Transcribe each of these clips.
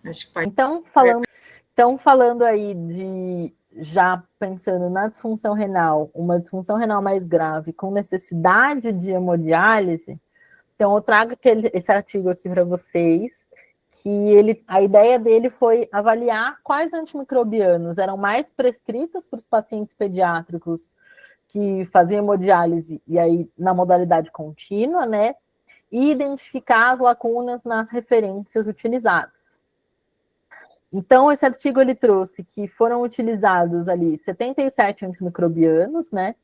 Acho que pode. Então, falando aí de, já pensando na disfunção renal, uma disfunção renal mais grave com necessidade de hemodiálise, então eu trago esse artigo aqui para vocês, que a ideia dele foi avaliar quais antimicrobianos eram mais prescritos para os pacientes pediátricos que faziam hemodiálise, e aí na modalidade contínua, né? E identificar as lacunas nas referências utilizadas. Então, esse artigo ele trouxe que foram utilizados ali 77 antimicrobianos, né?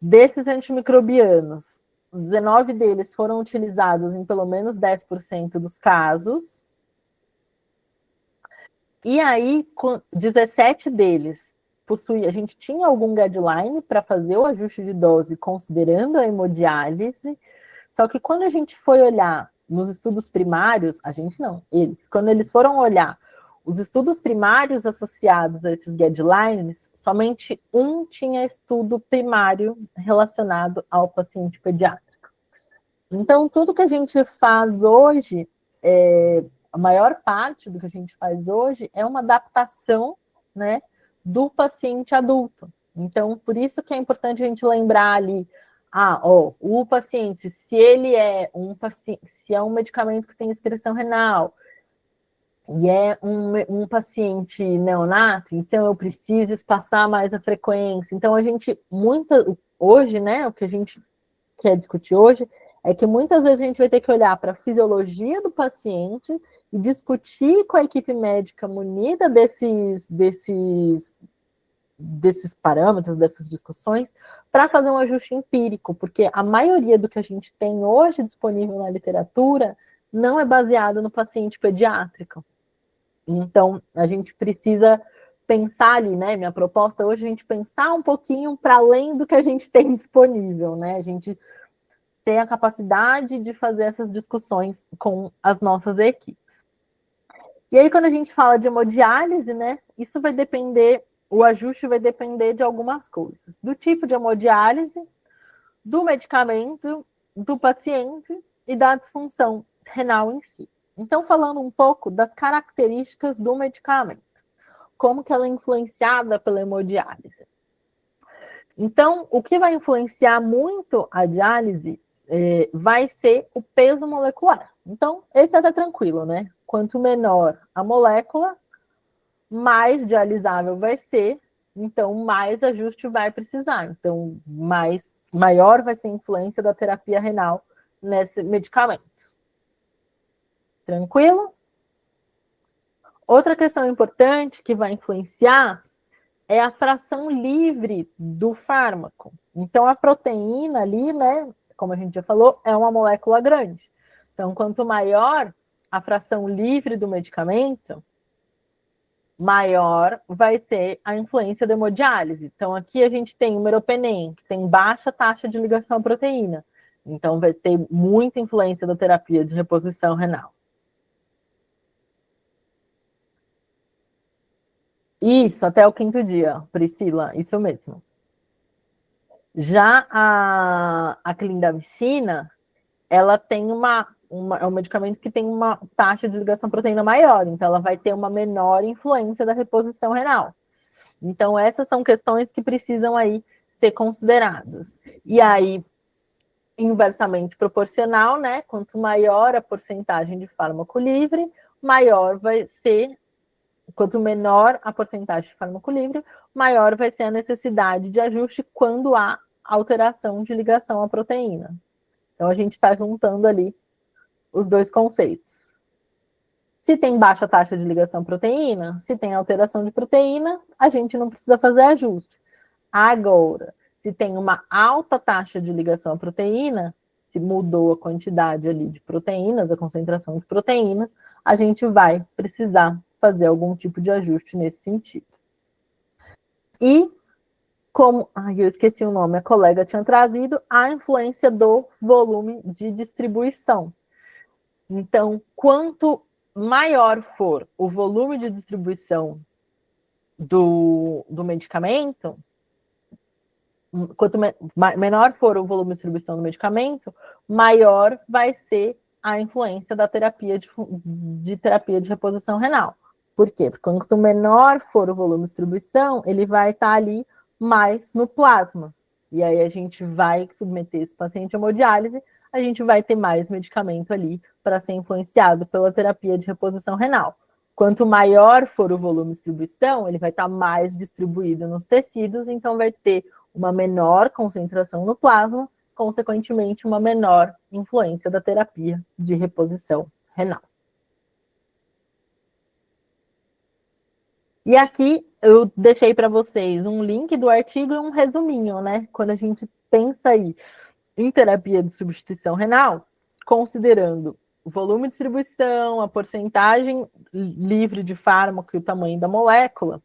Desses antimicrobianos, 19 deles foram utilizados em pelo menos 10% dos casos. E aí, 17 deles a gente tinha algum guideline para fazer o ajuste de dose considerando a hemodiálise, só que quando a gente foi olhar nos estudos primários, quando eles foram olhar os estudos primários associados a esses guidelines, somente um tinha estudo primário relacionado ao paciente pediátrico. Então, tudo que a gente faz hoje, a maior parte do que a gente faz hoje é uma adaptação, né, do paciente adulto. Então, por isso que é importante a gente lembrar ali, o paciente, se ele é se é um medicamento que tem excreção renal, e é um paciente neonato, então eu preciso espaçar mais a frequência. Então, hoje, né, o que a gente quer discutir hoje é que muitas vezes a gente vai ter que olhar para a fisiologia do paciente e discutir com a equipe médica munida desses parâmetros, dessas discussões, para fazer um ajuste empírico, porque a maioria do que a gente tem hoje disponível na literatura não é baseado no paciente pediátrico. Então, a gente precisa pensar ali, né? Minha proposta hoje é a gente pensar um pouquinho para além do que a gente tem disponível, né? A gente ter a capacidade de fazer essas discussões com as nossas equipes. E aí, quando a gente fala de hemodiálise, né? Isso vai depender, o ajuste vai depender de algumas coisas. Do tipo de hemodiálise, do medicamento, do paciente e da disfunção renal em si. Então, falando um pouco das características do medicamento, como que ela é influenciada pela hemodiálise. Então, o que vai influenciar muito a diálise vai ser o peso molecular. Então, esse tá tranquilo, né? Quanto menor a molécula, mais dialisável vai ser, então mais ajuste vai precisar. Então, maior vai ser a influência da terapia renal nesse medicamento. Tranquilo? Outra questão importante que vai influenciar é a fração livre do fármaco. Então, a proteína ali, né, como a gente já falou, é uma molécula grande. Então, quanto maior a fração livre do medicamento, maior vai ser a influência da hemodiálise. Então, aqui a gente tem o meropenem, que tem baixa taxa de ligação à proteína. Então, vai ter muita influência da terapia de reposição renal. Isso, até o 5º dia, Priscila, isso mesmo. Já a clindamicina, ela tem é um medicamento que tem uma taxa de ligação à proteína maior, então ela vai ter uma menor influência da reposição renal. Então, essas são questões que precisam aí ser consideradas. E aí, inversamente proporcional, né? Quanto maior a porcentagem de fármaco livre, maior vai ser, quanto menor a porcentagem de fármaco livre, maior vai ser a necessidade de ajuste quando há alteração de ligação à proteína. Então, a gente está juntando ali os dois conceitos. Se tem baixa taxa de ligação à proteína, se tem alteração de proteína, a gente não precisa fazer ajuste. Agora, se tem uma alta taxa de ligação à proteína, se mudou a quantidade ali de proteínas, a concentração de proteínas, a gente vai precisar fazer algum tipo de ajuste nesse sentido. E, como eu esqueci o nome, a colega tinha trazido, a influência do volume de distribuição. Então, quanto maior for o volume de distribuição do medicamento, quanto menor for o volume de distribuição do medicamento, maior vai ser a influência da terapia de reposição renal. Por quê? Porque quanto menor for o volume de distribuição, ele vai estar ali mais no plasma. E aí a gente vai submeter esse paciente a hemodiálise, a gente vai ter mais medicamento ali para ser influenciado pela terapia de reposição renal. Quanto maior for o volume de distribuição, ele vai estar mais distribuído nos tecidos, então vai ter uma menor concentração no plasma, consequentemente, uma menor influência da terapia de reposição renal. E aqui eu deixei para vocês um link do artigo e um resuminho, né? Quando a gente pensa aí em terapia de substituição renal, considerando o volume de distribuição, a porcentagem livre de fármaco e o tamanho da molécula,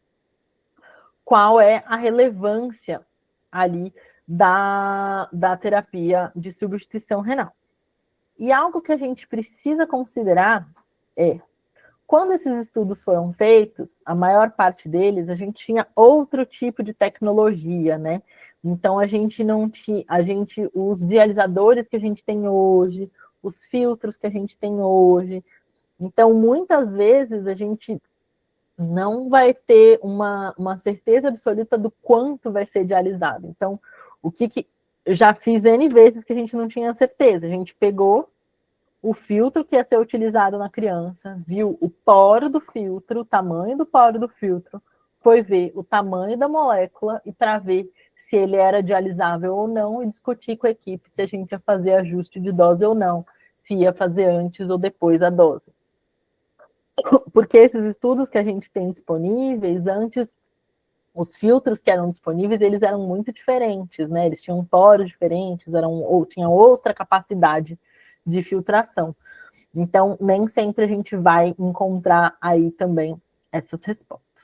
qual é a relevância ali da terapia de substituição renal. E algo que a gente precisa considerar é, quando esses estudos foram feitos, a maior parte deles, a gente tinha outro tipo de tecnologia, né? Então, a gente não tinha, os dialisadores que a gente tem hoje, os filtros que a gente tem hoje. Então, muitas vezes, a gente não vai ter uma certeza absoluta do quanto vai ser dialisado. Então, o que eu já fiz N vezes que a gente não tinha certeza. A gente pegou o filtro que ia ser utilizado na criança, viu o poro do filtro, o tamanho do poro do filtro, foi ver o tamanho da molécula e para ver se ele era dialisável ou não e discutir com a equipe se a gente ia fazer ajuste de dose ou não, se ia fazer antes ou depois a dose. Porque esses estudos que a gente tem disponíveis, antes, os filtros que eram disponíveis, eles eram muito diferentes, né? Eles tinham poros diferentes, ou tinham outra capacidade de filtração. Então, nem sempre a gente vai encontrar aí também essas respostas.